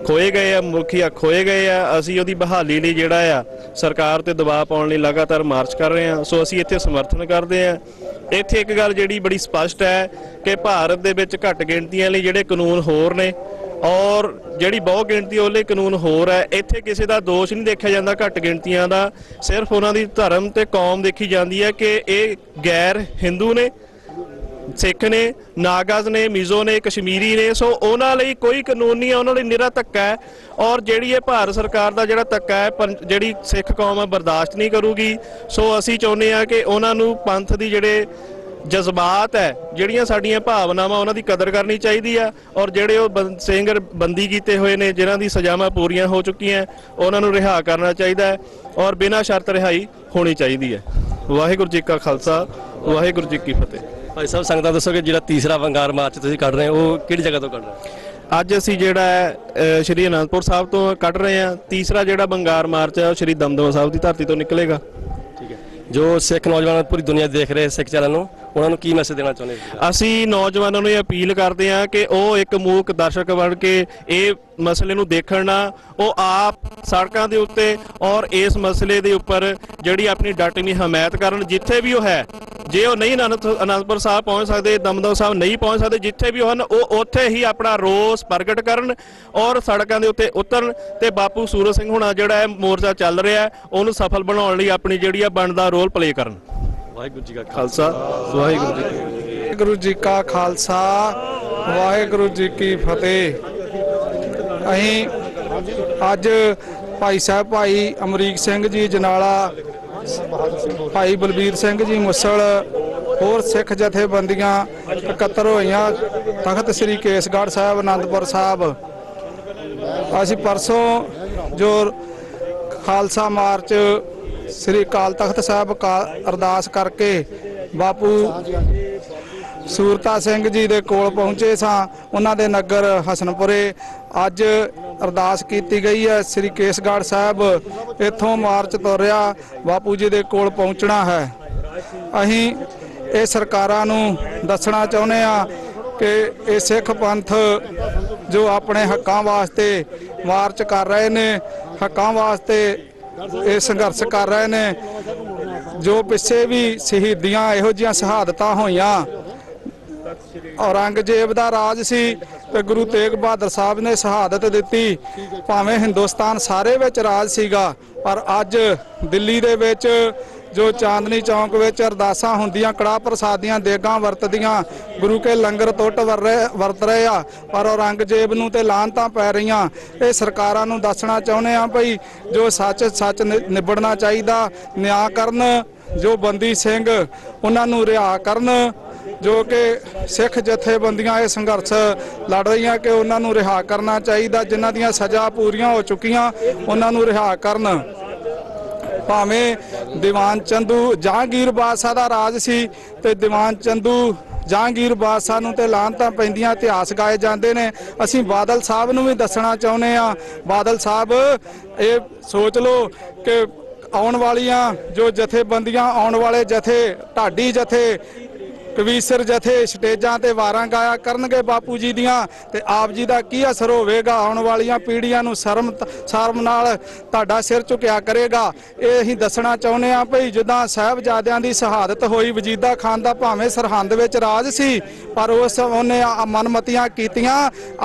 ਖੋਏ ਗਏ ਆ, ਮਨੁੱਖੀ ਹੱਕ ਖੋਏ ਗਏ ਆ। ਅਸੀਂ ਉਹਦੀ ਬਹਾਲੀ ਲਈ ਜਿਹੜਾ ਆ ਸਰਕਾਰ ਤੇ ਦਬਾਅ ਪਾਉਣ ਲਈ ਲਗਾਤਾਰ ਮਾਰਚ ਕਰ ਰਹੇ ਹਾਂ। ਸੋ ਅਸੀਂ ਇੱਥੇ ਸਮਰਥਨ ਕਰਦੇ ਹਾਂ। ਇੱਥੇ ਇੱਕ ਗੱਲ ਜਿਹੜੀ ਬੜੀ ਸਪਸ਼ਟ ਹੈ ਕਿ ਭਾਰਤ ਦੇ ਵਿੱਚ ਘੱਟ ਗਿਣਤੀਆਂ ਲਈ ਜਿਹੜੇ ਕਾਨੂੰਨ ਹੋਰ ਨੇ ਔਰ ਜਿਹੜੀ ਬਹੁ ਗਿਣਤੀ ਉਹਲੇ ਕਾਨੂੰਨ ਹੋਰ ਹੈ। ਇੱਥੇ ਕਿਸੇ ਦਾ ਦੋਸ਼ ਨਹੀਂ ਦੇਖਿਆ ਜਾਂਦਾ ਘੱਟ ਗਿਣਤੀਆਂ ਦਾ, ਸਿਰਫ ਉਹਨਾਂ ਦੀ ਧਰਮ ਤੇ ਕੌਮ ਦੇਖੀ ਜਾਂਦੀ ਹੈ ਕਿ ਇਹ ਗੈਰ ਹਿੰਦੂ ਨੇ, ਸਿੱਖ ਨੇ, ਨਾਗਾਜ਼ ਨੇ, ਮਿਜ਼ੋ ਨੇ, ਕਸ਼ਮੀਰੀ ਨੇ। ਸੋ ਉਹਨਾਂ ਲਈ ਕੋਈ ਕਾਨੂੰਨ ਨਹੀਂ ਹੈ, ਉਹਨਾਂ ਲਈ ਨਿਰਾ ਧੱਕਾ ਹੈ। ਔਰ ਜਿਹੜੀ ਇਹ ਭਾਰਤ ਸਰਕਾਰ ਦਾ ਜਿਹੜਾ ਧੱਕਾ ਹੈ ਜਿਹੜੀ ਸਿੱਖ ਕੌਮ ਹੈ ਬਰਦਾਸ਼ਤ ਨਹੀਂ ਕਰੂਗੀ। ਸੋ ਅਸੀਂ ਚਾਹੁੰਦੇ ਹਾਂ ਕਿ ਉਹਨਾਂ ਨੂੰ ਪੰਥ ਦੀ ਜਿਹੜੇ ਜਜ਼ਬਾਤ ਹੈ, ਜਿਹੜੀਆਂ ਸਾਡੀਆਂ ਭਾਵਨਾਵਾਂ, ਉਹਨਾਂ ਦੀ ਕਦਰ ਕਰਨੀ ਚਾਹੀਦੀ ਆ। ਔਰ ਜਿਹੜੇ ਉਹ ਸਿੰਘ ਬੰਦੀ ਕੀਤੇ ਹੋਏ ਨੇ, ਜਿਨ੍ਹਾਂ ਦੀ ਸਜ਼ਾਵਾਂ ਪੂਰੀਆਂ ਹੋ ਚੁੱਕੀਆਂ, ਉਹਨਾਂ ਨੂੰ ਰਿਹਾ ਕਰਨਾ ਚਾਹੀਦਾ ਹੈ ਔਰ ਬਿਨਾਂ ਸ਼ਰਤ ਰਿਹਾਈ ਹੋਣੀ ਚਾਹੀਦੀ ਹੈ। ਵਾਹਿਗੁਰੂ ਜੀ ਕਾ ਖਾਲਸਾ, ਵਾਹਿਗੁਰੂ ਜੀ ਕੀ ਫਤਿਹ। ਭਾਈ ਸਾਹਿਬ ਸੰਗਤਾਂ ਦੱਸੋ ਕਿ ਜਿਹੜਾ ਤੀਸਰਾ ਵੰਗਾਰ ਮਾਰਚ ਤੁਸੀਂ ਕੱਢ ਰਹੇ ਹੋ ਉਹ ਕਿਹੜੀ ਜਗ੍ਹਾ ਤੋਂ ਕੱਢ ਰਹੇ ਹੋ? ਅੱਜ ਅਸੀਂ ਜਿਹੜਾ ਹੈ ਸ਼੍ਰੀ ਅਨੰਦਪੁਰ ਸਾਹਿਬ ਤੋਂ ਕੱਢ ਰਹੇ ਹਾਂ। ਤੀਸਰਾ ਜਿਹੜਾ ਵੰਗਾਰ ਮਾਰਚ ਹੈ ਉਹ ਸ਼੍ਰੀ ਦਮਦਮਾ ਸਾਹਿਬ ਦੀ ਧਰਤੀ ਤੋਂ ਨਿਕਲੇਗਾ। ਠੀਕ ਹੈ। ਜੋ ਸਿੱਖ ਨੌਜਵਾਨ ਪੂਰੀ ਦੁਨੀਆ ਦੇਖ ਰਹੇ ਸਿੱਖ ਚੈਨਲ ਨੂੰ, ਉਹਨਾਂ ਨੂੰ ਕੀ ਮੈਸੇਜ ਦੇਣਾ ਚਾਹੁੰਦੇ ਹੋ? ਅਸੀਂ ਨੌਜਵਾਨਾਂ ਨੂੰ ਇਹ ਅਪੀਲ ਕਰਦੇ ਹਾਂ ਕਿ ਉਹ ਇੱਕ ਮੂਕ ਦਰਸ਼ਕ ਬਣ ਕੇ ਇਹ ਮਸਲੇ ਨੂੰ ਦੇਖਣ ਨਾ, ਉਹ ਆਪ ਸੜਕਾਂ ਦੇ ਉੱਤੇ ਔਰ ਇਸ ਮਸਲੇ ਦੇ ਉੱਪਰ ਜਿਹੜੀ ਆਪਣੀ ਡਟਵੀਂ ਹਮਾਇਤ ਕਰਨ ਜਿੱਥੇ ਵੀ ਉਹ ਹੈ। ਜੇ ਉਹ ਨਹੀਂ ਅਨੰਦਪੁਰ ਸਾਹਿਬ ਪਹੁੰਚ ਸਕਦੇ, ਦਮਦਮਾ ਸਾਹਿਬ ਨਹੀਂ ਪਹੁੰਚ ਸਕਦੇ, ਜਿੱਥੇ ਵੀ ਉਹ ਹਨ ਉਹ ਉੱਥੇ ਹੀ ਆਪਣਾ ਰੋਸ ਪ੍ਰਗਟ ਕਰਨ ਔਰ ਸੜਕਾਂ ਦੇ ਉੱਤੇ ਉਤਰਨ ਤੇ ਬਾਪੂ ਸੂਰਤ ਸਿੰਘ ਹੁਣਾ ਜਿਹੜਾ ਇਹ ਮੋਰਚਾ ਚੱਲ ਰਿਹਾ ਉਹਨੂੰ ਸਫਲ ਬਣਾਉਣ ਲਈ ਆਪਣੀ ਜਿਹੜੀ ਆ ਬਣਦਾ ਰੋਲ ਪਲੇ ਕਰਨ। ਵਾਹਿਗੁਰੂ ਜੀ ਕਾ ਖਾਲਸਾ, ਵਾਹਿਗੁਰੂ ਜੀ ਕੀ ਫਤਿਹ। ਵਾਹਿਗੁਰੂ ਜੀ ਕਾ ਖਾਲਸਾ, ਵਾਹਿਗੁਰੂ ਜੀ ਕੀ ਫਤਿਹ। ਅਸੀਂ ਅੱਜ ਭਾਈ ਸਾਹਿਬ ਭਾਈ ਅਮਰੀਕ ਸਿੰਘ ਜੀ ਜਨਾਲਾ, ਭਾਈ ਬਲਬੀਰ ਸਿੰਘ ਜੀ ਮੁਸਲ, ਹੋਰ ਸਿੱਖ ਜਥੇਬੰਦੀਆਂ ਇਕੱਤਰ ਹੋਈਆਂ ਤਖਤ ਸ੍ਰੀ ਕੇਸਗੜ੍ਹ ਸਾਹਿਬ ਅਨੰਦਪੁਰ ਸਾਹਿਬ। ਅਸੀਂ ਪਰਸੋਂ ਜੋ ਖਾਲਸਾ ਮਾਰਚ ਸ੍ਰੀ ਅਕਾਲ ਤਖਤ ਸਾਹਿਬ ਅਰਦਾਸ ਕਰਕੇ ਬਾਪੂ ਸੂਰਤਾ ਸਿੰਘ ਜੀ ਦੇ ਕੋਲ ਪਹੁੰਚੇ ਸਾਂ, ਉਹਨਾਂ ਦੇ ਨਗਰ ਹਸਨਪੁਰੇ। ਅੱਜ ਅਰਦਾਸ ਕੀਤੀ ਗਈ ਹੈ ਸ੍ਰੀ ਕੇਸਗੜ੍ਹ ਸਾਹਿਬ। ਇੱਥੋਂ ਮਾਰਚ ਤੁਰਿਆ ਬਾਪੂ ਜੀ ਦੇ ਕੋਲ ਪਹੁੰਚਣਾ ਹੈ। ਅਸੀਂ ਇਹ ਸਰਕਾਰਾਂ ਨੂੰ ਦੱਸਣਾ ਚਾਹੁੰਦੇ ਹਾਂ ਕਿ ਇਹ ਸਿੱਖ ਪੰਥ ਜੋ ਆਪਣੇ ਹੱਕਾਂ ਵਾਸਤੇ ਮਾਰਚ ਕਰ ਰਹੇ ਨੇ, ਹੱਕਾਂ ਵਾਸਤੇ ਇਹ ਸੰਘਰਸ਼ ਕਰ ਰਹੇ ਨੇ, ਜੋ ਪਿੱਛੇ ਵੀ ਸ਼ਹੀਦੀਆਂ ਇਹੋ ਜਿਹੀਆਂ ਸ਼ਹਾਦਤਾਂ ਹੋਈਆਂ। ਔਰੰਗਜ਼ੇਬ ਦਾ ਰਾਜ ਸੀ ਤੇ ਗੁਰੂ ਤੇਗ ਬਹਾਦਰ ਸਾਹਿਬ ਨੇ ਸ਼ਹਾਦਤ ਦਿੱਤੀ। ਭਾਵੇਂ ਹਿੰਦੁਸਤਾਨ ਸਾਰੇ ਵਿੱਚ ਰਾਜ ਸੀਗਾ, ਪਰ ਅੱਜ ਦਿੱਲੀ ਦੇ ਵਿੱਚ ਜੋ ਚਾਂਦਨੀ ਚੌਂਕ ਵਿੱਚ ਅਰਦਾਸਾਂ ਹੁੰਦੀਆਂ, ਕੜਾਹ ਪ੍ਰਸਾਦੀਆਂ ਦੇਗਾਂ ਵਰਤਦੀਆਂ, ਗੁਰੂ ਕੇ ਲੰਗਰ ਟੁੱਟ ਵਰਤ ਰਹੇ ਆ, ਪਰ ਔਰੰਗਜ਼ੇਬ ਨੂੰ ਤੇ ਲਾਹਨਤਾਂ ਪੈ ਰਹੀਆਂ। ਇਹ ਸਰਕਾਰਾਂ ਨੂੰ ਦੱਸਣਾ ਚਾਹੁੰਦੇ ਆ ਭਈ ਜੋ ਸੱਚ ਨਿਬੜਨਾ ਚਾਹੀਦਾ, ਨਿਆਂ ਕਰਨ। ਜੋ ਬੰਦੀ ਸਿੰਘ ਉਹਨਾਂ ਨੂੰ ਰਿਹਾ ਕਰਨ, ਜੋ ਕਿ ਸਿੱਖ ਜਥੇਬੰਦੀਆਂ ਇਹ ਸੰਘਰਸ਼ ਲੜ ਰਹੀਆਂ ਕਿ ਉਹਨਾਂ ਨੂੰ ਰਿਹਾ ਕਰਨਾ ਚਾਹੀਦਾ। ਜਿਨ੍ਹਾਂ ਦੀਆਂ ਸਜ਼ਾ ਪੂਰੀਆਂ ਹੋ ਚੁੱਕੀਆਂ ਉਹਨਾਂ ਨੂੰ ਰਿਹਾ ਕਰਨ। ਭਾਵੇਂ ਦੀਵਾਨ ਚੰਦੂ ਜਹਾਂਗੀਰ ਬਾਦਸ਼ਾਹ ਦਾ ਰਾਜ ਸੀ ਤੇ ਦੀਵਾਨ ਚੰਦੂ ਜਹਾਂਗੀਰ ਬਾਦਸ਼ਾਹ ਨੂੰ ਤੇ ਲਾਹਨਤਾਂ ਪੈਂਦੀਆਂ, ਇਤਿਹਾਸ ਗਾਏ ਜਾਂਦੇ ਨੇ। ਅਸੀਂ ਬਾਦਲ ਸਾਹਿਬ ਨੂੰ ਵੀ ਦੱਸਣਾ ਚਾਹੁੰਦੇ ਆ, ਬਾਦਲ ਸਾਹਿਬ ਇਹ ਸੋਚ ਲਓ ਕਿ ਆਉਣ ਵਾਲੀਆਂ ਜੋ ਜਥੇਬੰਦੀਆਂ, ਆਉਣ ਵਾਲੇ ਜਥੇ, ਢਾਡੀ ਜਥੇ, ਕਵੀਸ਼ਰ ਜਥੇ ਸਟੇਜਾਂ ਤੇ ਵਾਰਾਂ ਗਾਇਆ ਕਰਨਗੇ ਬਾਪੂ ਜੀ ਦੀਆਂ, ਤੇ ਆਪ ਜੀ ਦਾ ਕੀ ਅਸਰ ਹੋਵੇਗਾ? ਆਉਣ ਵਾਲੀਆਂ ਪੀੜ੍ਹੀਆਂ ਨੂੰ ਸ਼ਰਮ ਨਾਲ ਤੁਹਾਡਾ ਸਿਰ ਝੁਕਿਆ ਕਰੇਗਾ। ਇਹ ਅਸੀਂ ਦੱਸਣਾ ਚਾਹੁੰਦੇ ਹਾਂ ਭਈ ਜਿੱਦਾਂ ਸਾਹਿਬਜ਼ਾਦਿਆਂ ਦੀ ਸ਼ਹਾਦਤ ਹੋਈ, ਵਜੀਦਾ ਖਾਨ ਦਾ ਭਾਵੇਂ ਸਰਹੰਦ ਵਿੱਚ ਰਾਜ ਸੀ, ਪਰ ਉਹਨੇ ਮਨਮਤੀਆਂ ਕੀਤੀਆਂ।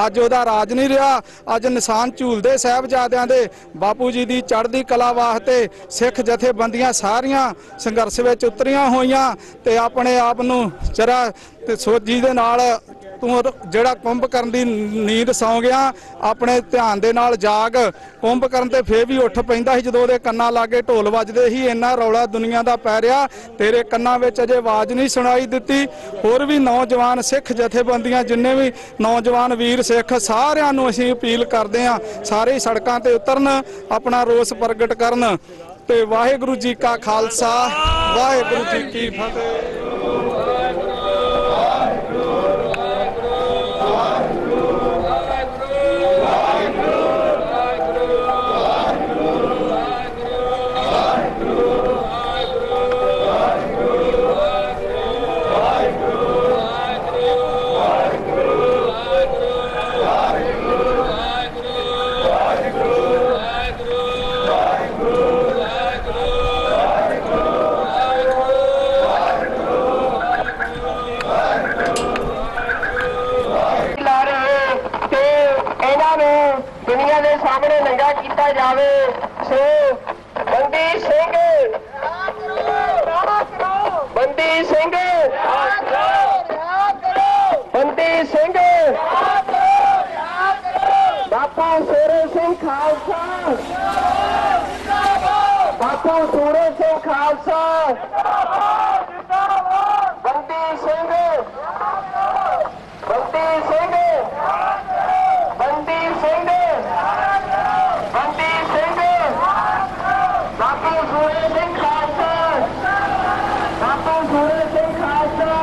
ਅੱਜ ਉਹਦਾ ਰਾਜ ਨਹੀਂ ਰਿਹਾ। ਅੱਜ ਨਿਸ਼ਾਨ ਝੂਲਦੇ ਸਾਹਿਬਜ਼ਾਦਿਆਂ ਦੇ। ਬਾਪੂ ਜੀ ਦੀ ਚੜ੍ਹਦੀ ਕਲਾ ਵਾਸਤੇ ਸਿੱਖ ਜਥੇਬੰਦੀਆਂ ਸਾਰੀਆਂ ਸੰਘਰਸ਼ ਵਿੱਚ ਉਤਰੀਆਂ ਹੋਈਆਂ ਤੇ ਆਪਣੇ ਆਪ ਨੂੰ ਜਰਾ ਤੇ ਸੋਝੀ ਦੇ ਨਾਲ ਤੂੰ ਜਿਹੜਾ ਕੁੰਭ ਕਰਨ ਦੀ ਨੀਂਦ ਸੌਂ ਗਿਆ, ਆਪਣੇ ਧਿਆਨ ਦੇ ਨਾਲ ਜਾਗ। ਕੁੰਭ ਕਰਨ ਤੇ ਫੇਰ ਵੀ ਉੱਠ ਪੈਂਦਾ ਸੀ ਜਦੋਂ ਉਹਦੇ ਕੰਨਾਂ ਲਾਗੇ ਢੋਲ ਵੱਜਦੇ ਸੀ। ਇੰਨਾ ਰੌਲਾ ਦੁਨੀਆ ਦਾ ਪੈ ਰਿਹਾ, ਤੇਰੇ ਕੰਨਾਂ ਵਿੱਚ ਅਜੇ ਆਵਾਜ਼ ਨਹੀਂ ਸੁਣਾਈ ਦਿੱਤੀ। ਹੋਰ ਵੀ ਨੌਜਵਾਨ ਸਿੱਖ ਜਥੇਬੰਦੀਆਂ, ਜਿੰਨੇ ਵੀ ਨੌਜਵਾਨ ਵੀਰ ਸਿੱਖ, ਸਾਰਿਆਂ ਨੂੰ ਅਸੀਂ ਅਪੀਲ ਕਰਦੇ ਹਾਂ ਸਾਰੇ ਸੜਕਾਂ ਤੇ ਉਤਰਨ, ਆਪਣਾ ਰੋਸ ਪ੍ਰਗਟ ਕਰਨ। ਤੇ ਵਾਹਿਗੁਰੂ ਜੀ ਕਾ ਖਾਲਸਾ, ਵਾਹਿਗੁਰੂ ਜੀ ਕੀ ਫਤਿਹ। ਕੀਤਾ ਜਾਵੇ। ਸੋ ਬੰਦੀ ਸਿੰਘ ਬੰਦੀ ਸਿੰਘ ਬੰਦੀ ਸਿੰਘ ਬਾਪੂ ਸੂਰਜ ਸਿੰਘ ਖਾਲਸਾ ਬਾਪੂ ਸੂਰਜ ਸਿੰਘ ਖਾਲਸਾ ਬੰਦੀ ਸਿੰਘ ਬੰਦੀ ਸਿੰਘ ਬੰਦੀ ਸਿੰਘ ਬੰਦੀ ਸਿੰਘ ਬਾਪੂ ਸੂਰਜ ਸਿੰਘ ਖਾਲਸਾ ਬਾਪੂ ਸੂਰਜ ਸਿੰਘ ਖਾਲਸਾ।